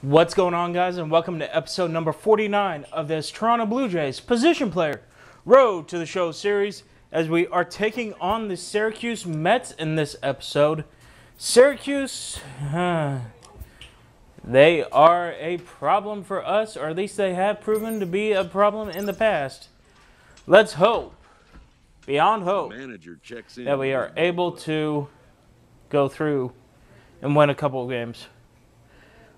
What's going on, guys, and welcome to episode number 49 of this Toronto Blue Jays Position Player Road to the Show series, as we are taking on the Syracuse Mets in this episode. Syracuse, they are a problem for us, or at least they have proven to be a problem in the past. Let's hope, beyond hope, that we are able to go through and win a couple of games.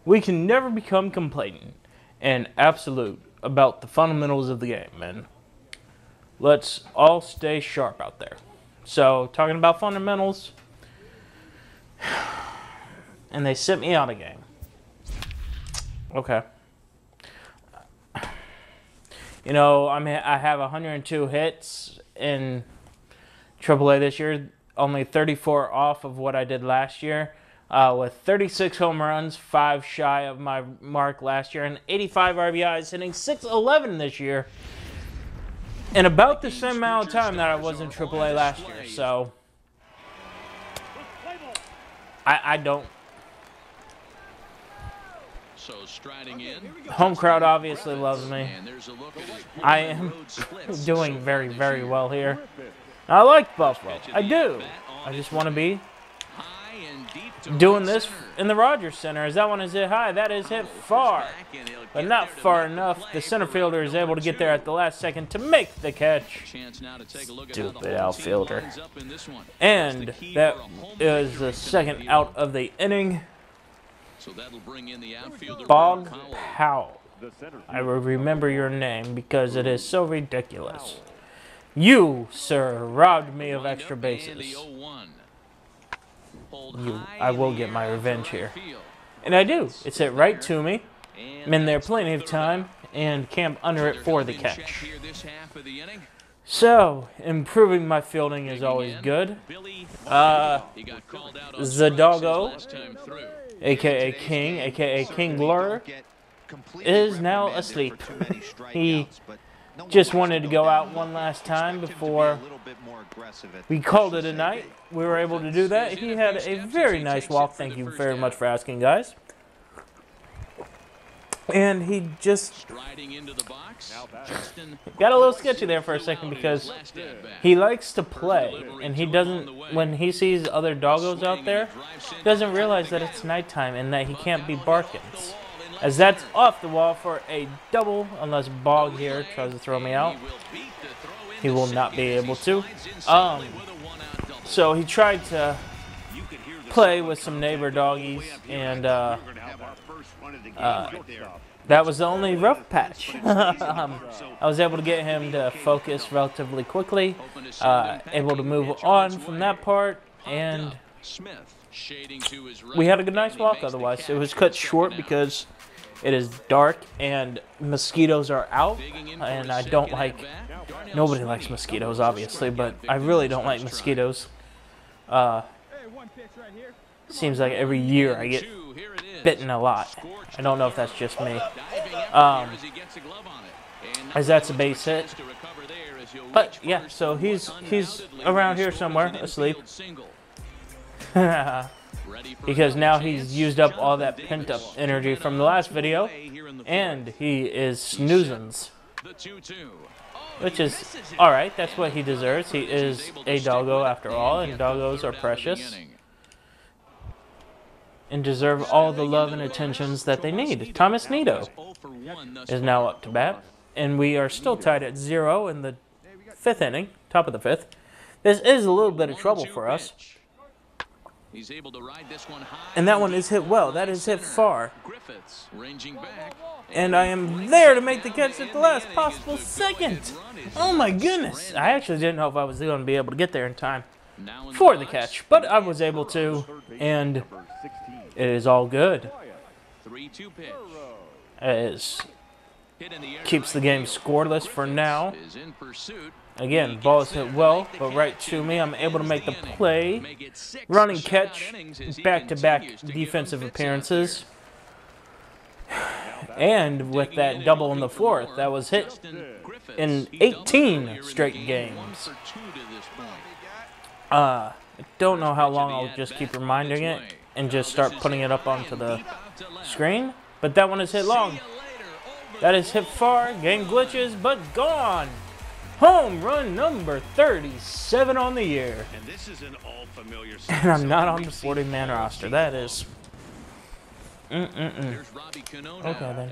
We can never become complacent and absolute about the fundamentals of the game, man. Let's all stay sharp out there. So, talking about fundamentals, and they sent me out a game. Okay. You know, I have 102 hits in AAA this year, only 34 off of what I did last year. With 36 home runs, 5 shy of my mark last year, and 85 RBIs, hitting .611 this year, in about the same amount of time that I was in AAA last year. So, I don't. Home crowd obviously loves me. I am doing very, very well here. I like Buffalo. I do. I just want to be doing this in the Rogers Center, as that one is hit high. That is hit far, but not far enough. The center fielder is able to get there at the last second to make the catch. Stupid outfielder. And that is the second out of the inning. Bog Powell. I will remember your name because it is so ridiculous. You, sir, robbed me of extra bases. I will get my revenge here. And I do. It's hit right to me. I'm in there plenty of time and camp under it for the catch. So, improving my fielding is always good. Zadoggo, a.k.a. King, a.k.a. King Blur, is now asleep. He just wanted to go out one last time before we called it a night. We were able to do that. He had a very nice walk. Thank you very much for asking, guys. And he just got a little sketchy there for a second because he likes to play, and he doesn't, when he sees other doggos out there, doesn't realize that it's nighttime and that he can't be barking. As that's off the wall for a double, unless Bog here tries to throw me out. He will not be able to. So he tried to play with some neighbor doggies, and that was the only rough patch. I was able to get him to focus relatively quickly, able to move on from that part, and we had a nice walk otherwise. It was cut short because it is dark and mosquitoes are out, and I don't like, nobody likes mosquitoes obviously, but I really don't like mosquitoes. Seems like every year I get bitten a lot. I don't know if that's just me. As that's a base hit. But yeah, so he's around here somewhere asleep. Because now he's used up all that pent-up energy from the last video, and he is snoozing. Which is alright, that's what he deserves. He is a doggo after all, and doggos are precious and deserve all the love and attentions that they need. Thomas Nido is now up to bat, and we are still tied at 0 in the 5th inning, top of the 5th. This is a little bit of trouble for us. And that one is hit well. That is hit far. And I am there to make the catch at the last possible second. Oh my goodness. I actually didn't know if I was going to be able to get there in time for the catch. But I was able to. And it is all good. Keeps the game scoreless for now. Again, ball is hit well, but right to me. I'm able to make the play. Running catch, back-to-back defensive appearances. And with that double in the 4th, that was hit in 18 straight games. I don't know how long I'll just keep reminding it and just start putting it up onto the screen. But that one is hit long. That is hit far. Game glitches, but gone. Home run number 37 on the year. And this is an all-familiar And I'm not on the 40-man roster. That is... Okay, then.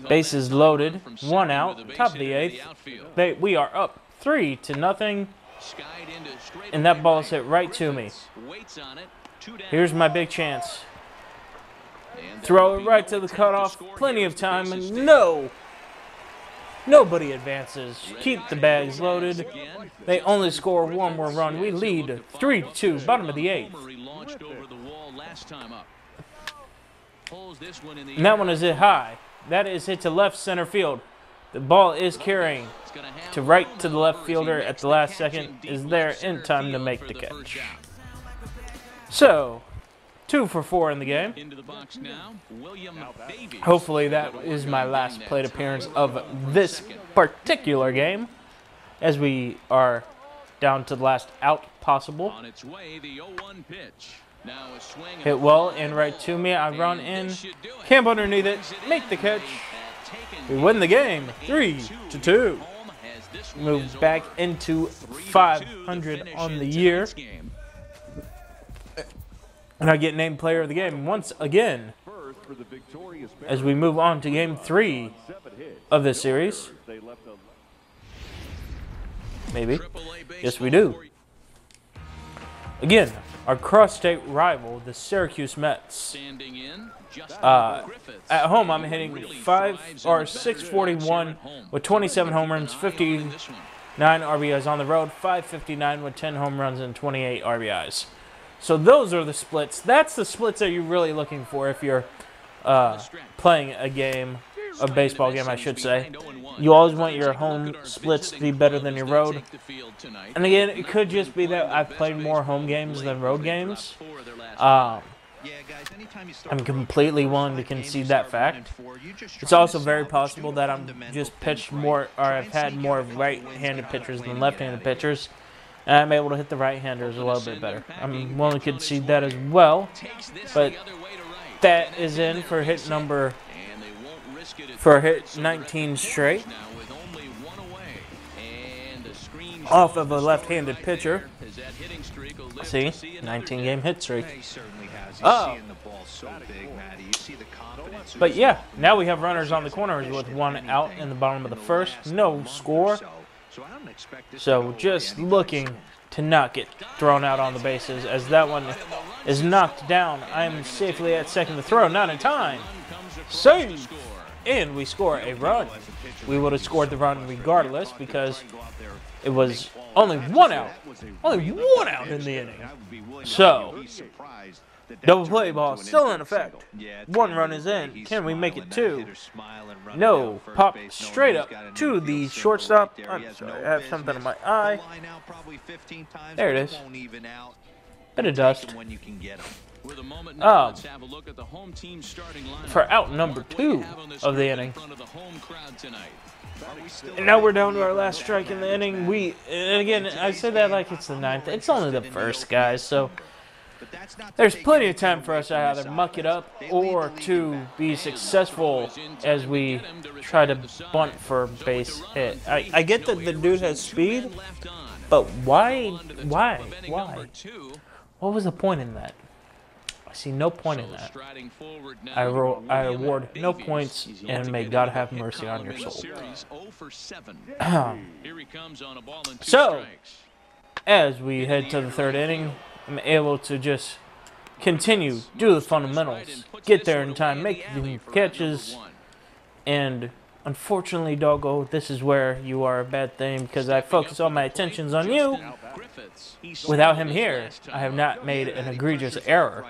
Bases loaded. 1 out. Top of the 8th. We are up 3-0. And that ball is hit right to me. Here's my big chance. Throw it right to the cutoff. Plenty of time. And no! Nobody advances. Keep the bags loaded. They only score one more run. We lead 3-2. Bottom of the 8th. And that one is hit high. That is hit to left center field. The ball is carrying to right to the left fielder at the last second. Is there in time to make the catch. So, 2 for 4 in the game. Hopefully that is my last plate appearance of this particular game, as we are down to the last out possible. Hit well and right to me. I run in, camp underneath it, make the catch. We win the game, 3-2. Move back into 500 on the year. And I get named player of the game once again as we move on to game 3 of this series. Maybe. Yes, we do. Again, our cross-state rival, the Syracuse Mets. At home, I'm hitting 641 with 27 home runs, 59 RBIs on the road, 559 with 10 home runs and 28 RBIs. So those are the splits. That's the splits that you're really looking for if you're playing a game, a baseball game, I should say. You always want your home splits to be better than your road. And again, it could just be that I've played more home games than road games. I'm completely willing to concede that fact. It's also very possible that I'm just pitched more, or I've had more right-handed pitchers than left-handed pitchers. And I'm able to hit the right-handers a little bit better. I'm willing to concede that as well. But that is in for hit 19 straight. Off of a left-handed pitcher. See, 19-game hit streak. Oh. But yeah, now we have runners on the corners with 1 out in the bottom of the 1st. No score. So just looking to not get thrown out on the bases as that one is knocked down. I'm safely at second to throw, not in time. Save! And we score a run. We would have scored the run regardless because it was only 1 out. Only 1 out in the inning. So, double play ball still in effect. 1 run is in. Can we make it 2? No. Pop straight up to the shortstop. I'm sorry, I have something in my eye. There it is. Bit of dust. For out number 2 of the inning. And now we're down to our last strike in the inning. And again, I say that like it's the 9th. It's only the 1st, guys, so there's plenty of time for us to either muck it up or to be successful as we try to bunt for a base hit. I get that the dude has speed, but why? What was the point in that? I see no point in that. I award no points, and may God have mercy on your soul. So, as we head to the 3rd inning, I'm able to just continue, do the fundamentals, get there in time, make the catches, and unfortunately, Doggo, this is where you are a bad thing because I focus all my attentions on you. Without him here, I have not made an egregious error.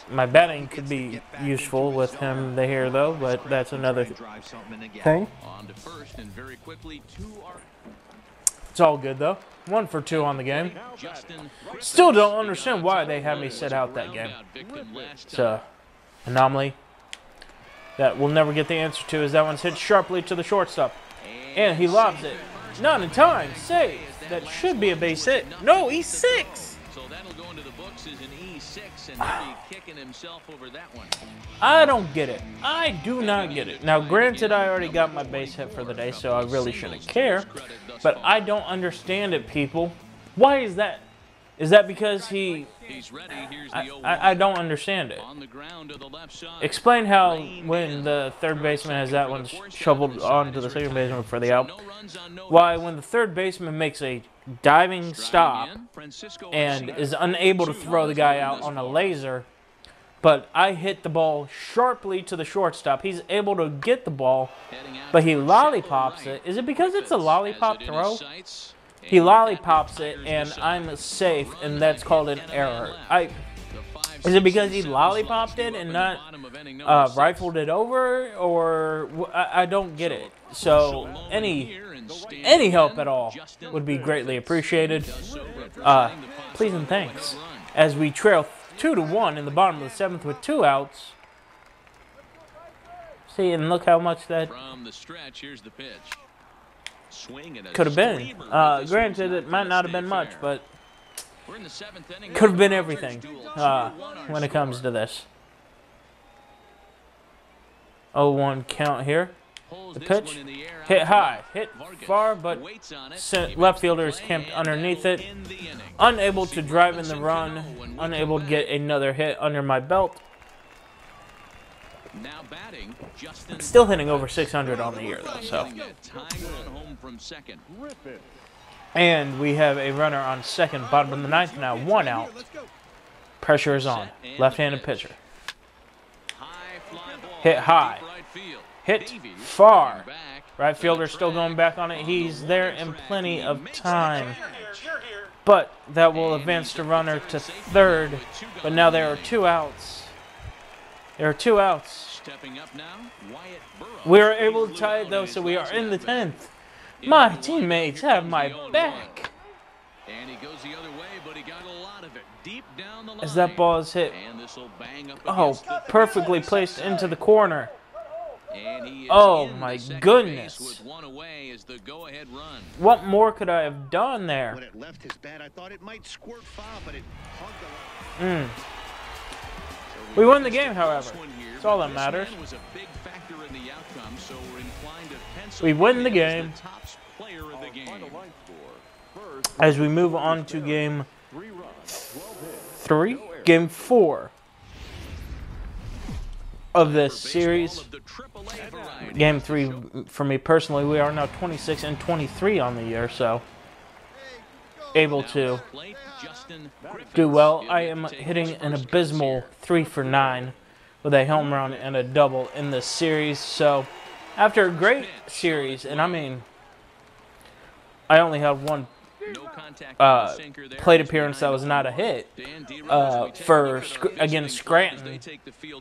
My batting could be useful with him here, though, but that's another thing. It's all good, though. 1 for 2 on the game. Still don't understand why they had me sit out that game. It's an anomaly that we'll never get the answer to, as that one's hit sharply to the shortstop. And he lobs it. Not in time. Save. That should be a base hit. No, he's 6. I don't get it. I do not get it. Now, granted, I already got my base hit for the day, so I really shouldn't care. But I don't understand it, people. Why is that? Is that because he... I don't understand it. Explain how when the third baseman has that one shoveled onto the second baseman for the out. Why when the third baseman makes a diving stop and is unable to throw the guy out on a laser, but I hit the ball sharply to the shortstop. He's able to get the ball, but he lollipops it. Is it because it's a lollipop throw? He lollipops it, and I'm safe, and that's called an error. Is it because he lollipopped it and not rifled it over, or I don't get it. So any help at all would be greatly appreciated. Please and thanks. As we trail 2-1 in the bottom of the 7th with 2 outs. See, and look how much that could have been. Granted, it might not have been much, but could have been everything when it comes to this. 0-1 count here. The pitch, hit high, hit far, but left fielder is camped underneath it. Unable to drive in the run, unable to get another hit under my belt. I'm still hitting over 600 on the year, though, so. And we have a runner on second, bottom of the 9th now, 1 out. Pressure is on. Left-handed pitcher. Hit high. Hit far. Right fielder still going back on it. He's there in plenty of time. But that will advance the runner to third. But now there are 2 outs. There are 2 outs. We are able to tie it, though, so we are in the 10th. My teammates have my back. As that ball is hit. Oh, perfectly placed into the corner. Oh, my goodness. What more could I have done there? We won the game, however. That's all that matters. We win the game. As we move on to game 3, game 4 of this series. Game 3 for me personally. We are now 26-23 on the year, so able to do well. I am hitting an abysmal 3 for 9 with a home run and a double in this series. So after a great series, and I mean, I only had one plate appearance that was not a hit against Scranton.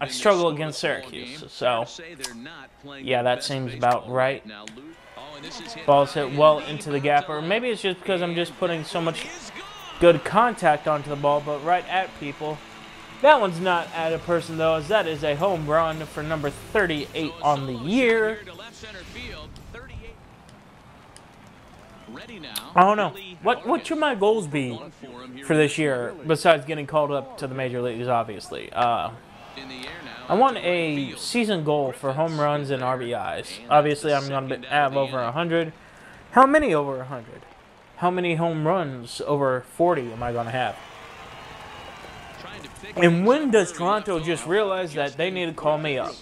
I struggle against Syracuse, so yeah, that seems about right. Ball's hit well into the gap, or maybe it's just because I'm just putting so much good contact onto the ball, but right at people. That one's not at a person, though, as that is a home run for number 38 on the year. I don't know. What should my goals be for this year, besides getting called up to the major leagues, obviously? I want a season goal for home runs and RBIs. Obviously, I'm going to have over 100. How many over 100? How many home runs over 40 am I going to have? And when does Toronto just realize that they need to call me up?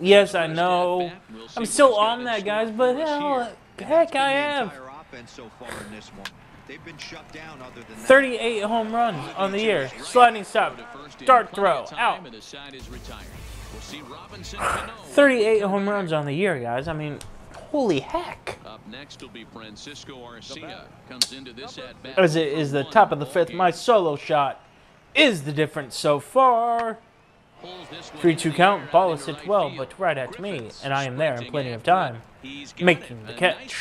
Yes, I know. I'm still on that, guys, but heck, I have 38 home runs on the year. Sliding stop, dart throw, out. 38 home runs on the year, guys. I mean, holy heck. As it is the top of the 5th, my solo shot is the difference so far. 3-2 count, ball is hit well, but right at me, and I am there in plenty of time, making the catch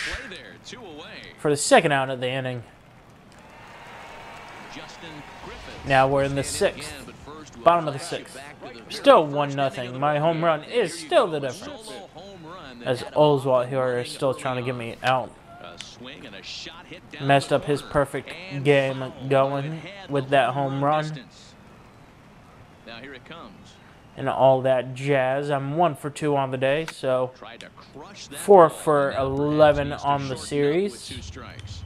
for the 2nd out of the inning. Now we're in the 6th, bottom of the 6th. Still 1-0. My home run is still the difference, as Oswalt here is still trying to get me out. Messed up his perfect game going with that home run. Now here it comes. and all that jazz. I'm 1 for 2 on the day, so Tried to crush that 4 ball, for and now 11 perhaps needs to on the shorten up with series. 2 strikes.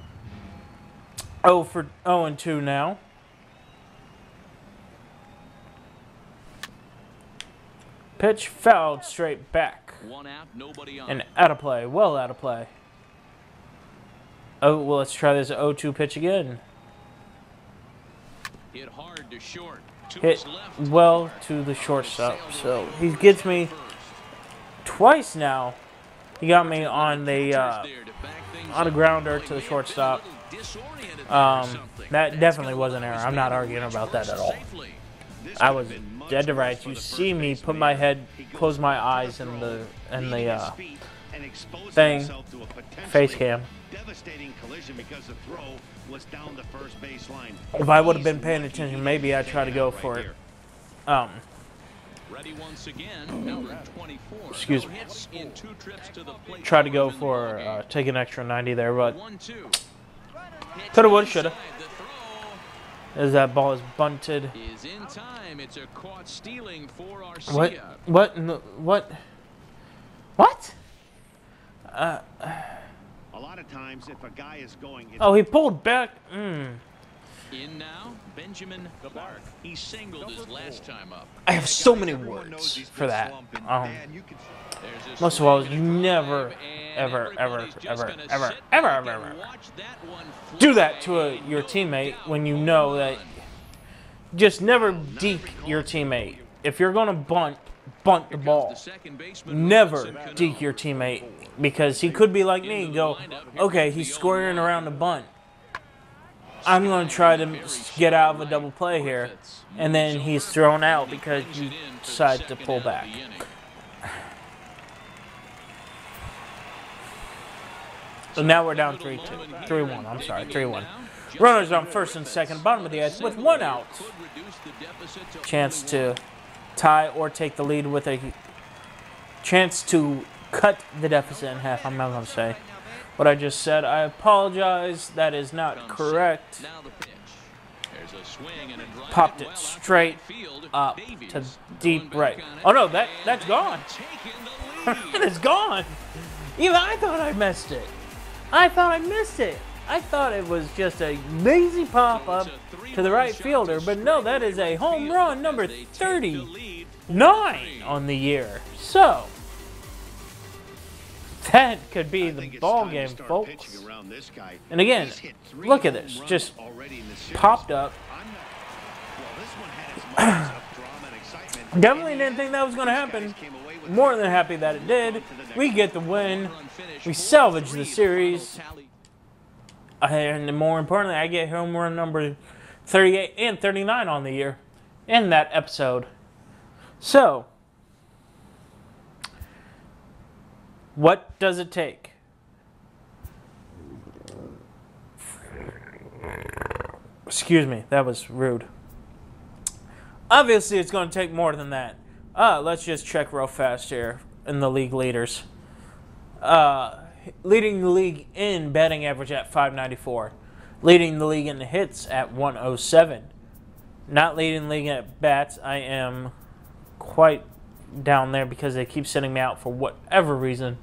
0 and 2 now. Pitch fouled straight back. 1 out, nobody on. And out of play. Well out of play. Oh, well, let's try this 0-2 pitch again. Hit hard to short. To Hit his left. well to the shortstop. So he gets me twice now. He got me on the on a grounder to the shortstop. That definitely was an error. I'm not arguing about that at all. I was dead to rights. You see me put my head, close my eyes in the thing, face cam. If I would have been paying attention, maybe I'd try to go for it. Ready once again, number 24. Excuse me. Hits in 2 trips to the plate. Try to go for take an extra 90 there, but 1-2. coulda, woulda, shoulda. As that ball is bunted. Is in time. It's a caught stealing for Arcia. What? What? A lot of times, if a guy is going, Oh, he pulled back. In now, Benjamin Clark. He singled his last time up. I have so many words for that. Most of all, you never, ever do that to your teammate when you know that. Just never deke your teammate. If you're going to bunt the ball. Never deke your teammate, because he could be like me and go, okay, he's squaring around the bunt. I'm going to try to get out of a double play here. And then he's thrown out because you decide to pull back. So now we're down 3-2. 3-1, I'm sorry, 3-1. Runners on first and second, bottom of the 8th with 1 out. Chance to tie or take the lead with a chance to cut the deficit in half. I'm not going to say what I just said. I apologize. That is not correct. Popped it straight up to deep right. Oh no, that's gone. It's gone. Even I thought I missed it. I thought I missed it. I thought it was just a lazy pop up to the right fielder, but no, that is a home run number 39 on the year. So that could be the ball game, folks. And again, look at this. Just popped up. Definitely didn't think that was going to happen. More than happy that it did. We get the win. We salvage the series. And more importantly, I get home run number 38 and 39 on the year in that episode. So, what does it take? Excuse me, that was rude. Obviously, it's going to take more than that. Let's just check real fast here in the league leaders. Leading the league in batting average at .594. Leading the league in hits at 107. Not leading the league at bats. I am quite down there because they keep sending me out for whatever reason.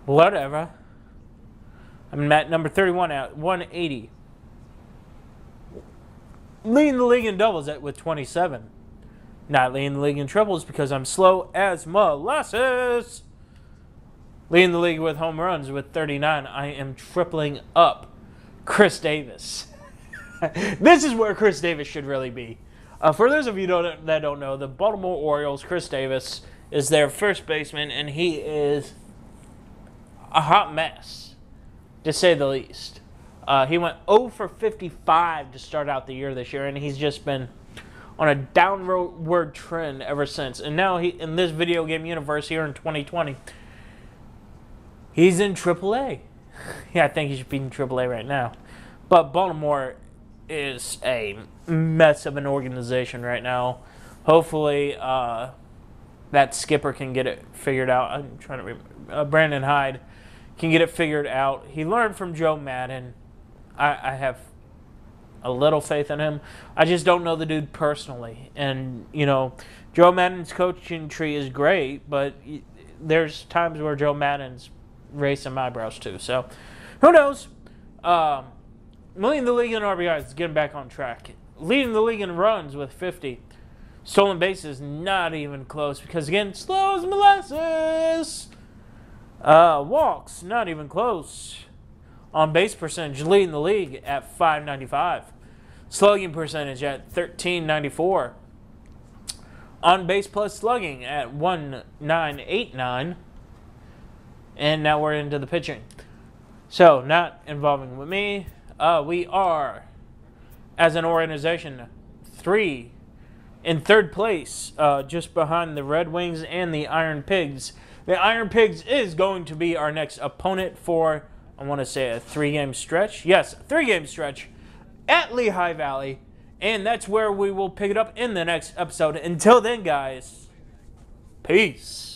Whatever. I'm at number 31 at 180. Leading the league in doubles with 27. Not leading the league in triples because I'm slow as molasses. Leading the league with home runs with 39. I am tripling up Chris Davis. This is where Chris Davis should really be. For those of you that don't know, the Baltimore Orioles, Chris Davis is their first baseman, and he is a hot mess, to say the least. He went 0 for 55 to start out the year this year, and he's just been on a downward trend ever since. And now he, in this video game universe here in 2020, he's in AAA. Yeah, I think he should be in AAA right now. But Baltimore is a mess of an organization right now. Hopefully, that skipper can get it figured out. I'm trying to remember. Brandon Hyde can get it figured out. He learned from Joe Madden. I have a little faith in him. I just don't know the dude personally. And, you know, Joe Madden's coaching tree is great, but there's times where Joe Madden's raised some eyebrows too. So, who knows? Leading the league in RBIs, getting back on track. Leading the league in runs with 50. Stolen bases, not even close because, again, slow as molasses. Walks, not even close. On base percentage, leading the league at .595. Slugging percentage at .1394. On base plus slugging at .1989. And now we're into the pitching. So, not involving with me. We are, as an organization, in third place, just behind the Red Wings and the Iron Pigs. The Iron Pigs is going to be our next opponent for, I want to say, a 3-game stretch. Yes, 3-game stretch at Lehigh Valley. And that's where we will pick it up in the next episode. Until then, guys, peace.